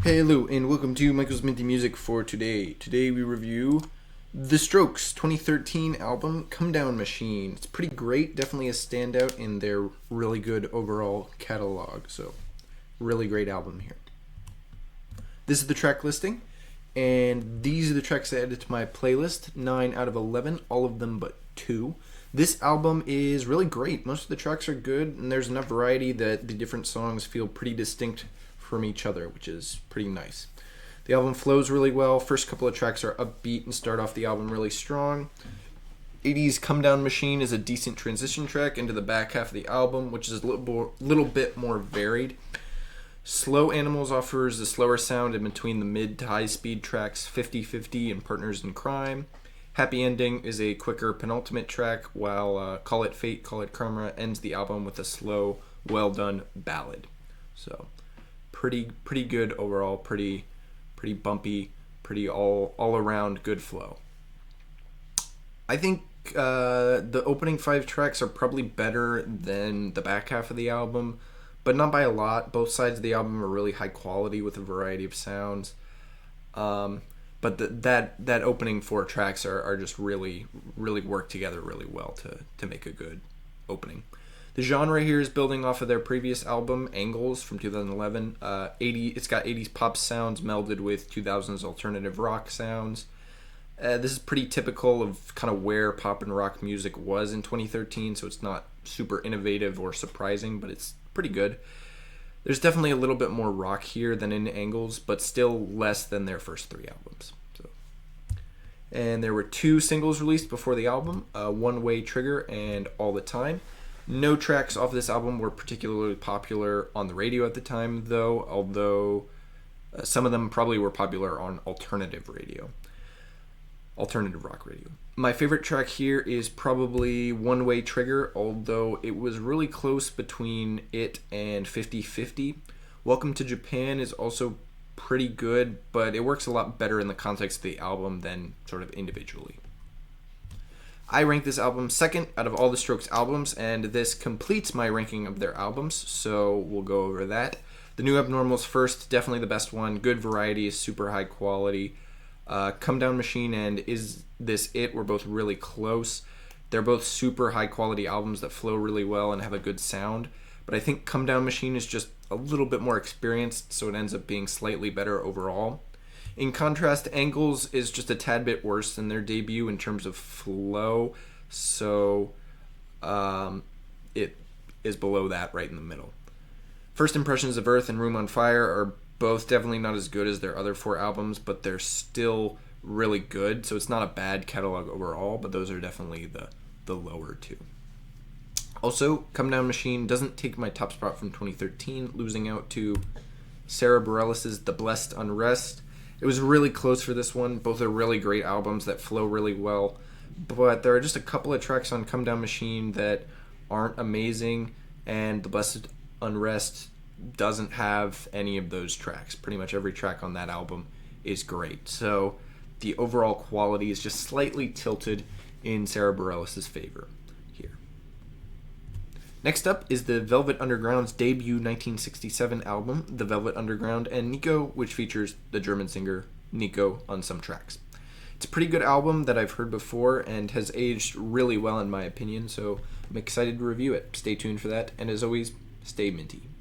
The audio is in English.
Hello and welcome to Michael's Minty Music for today. Today we review The Strokes' 2013 album, Comedown Machine. It's pretty great, definitely a standout in their really good overall catalog. So, really great album here. This is the track listing, and these are the tracks I added to my playlist. 9 out of 11, all of them but 2. This album is really great. Most of the tracks are good, and there's enough variety that the different songs feel pretty distinct from each other, which is pretty nice. The album flows really well. First couple of tracks are upbeat and start off the album really strong. 80s Comedown Machine is a decent transition track into the back half of the album, which is a little bit more varied. Slow Animals offers a slower sound in between the mid to high speed tracks 50/50 and Partners in Crime. Happy Ending is a quicker penultimate track, while Call It Fate, Call It Karma ends the album with a slow, well done ballad. So pretty good overall, pretty bumpy, pretty all around good flow. I think the opening 5 tracks are probably better than the back half of the album, but not by a lot. Both sides of the album are really high quality with a variety of sounds. But that opening 4 tracks are just really work together really well to make a good opening. The genre here is building off of their previous album, Angles, from 2011. It's got 80s pop sounds melded with 2000s alternative rock sounds. This is pretty typical of kind of where pop and rock music was in 2013, so it's not super innovative or surprising, but it's pretty good. There's definitely a little bit more rock here than in Angles, but still less than their first 3 albums. And there were 2 singles released before the album, One Way Trigger and All the Time. No tracks off this album were particularly popular on the radio at the time, though, although some of them probably were popular on alternative rock radio. My favorite track here is probably One Way Trigger, although it was really close between it and 50/50. Welcome to Japan is also pretty good, but it works a lot better in the context of the album than sort of individually. I rank this album second out of all the Strokes albums, and this completes my ranking of their albums, so we'll go over that. The New Abnormals first, definitely the best one. Good variety, super high quality. Comedown Machine and Is This It were both really close. They're both super high quality albums that flow really well and have a good sound, but I think Comedown Machine is just a little bit more experienced, so it ends up being slightly better overall. In contrast, Angles is just a tad bit worse than their debut in terms of flow, so it is below that, right in the middle. First Impressions of Earth and Room on Fire are both definitely not as good as their other 4 albums, but they're still really good, so it's not a bad catalog overall, but those are definitely the lower 2. Also, Comedown Machine doesn't take my top spot from 2013, losing out to Sarah Bareilles' The Blessed Unrest. It was really close for this one. Both are really great albums that flow really well, but there are just a couple of tracks on Comedown Machine that aren't amazing, and The Blessed Unrest doesn't have any of those tracks. Pretty much every track on that album is great. So the overall quality is just slightly tilted in Sarah Bareilles' favor here. Next up is the Velvet Underground's debut 1967 album, The Velvet Underground and Nico, which features the German singer Nico on some tracks. It's a pretty good album that I've heard before and has aged really well in my opinion, so I'm excited to review it. Stay tuned for that, and as always, stay minty.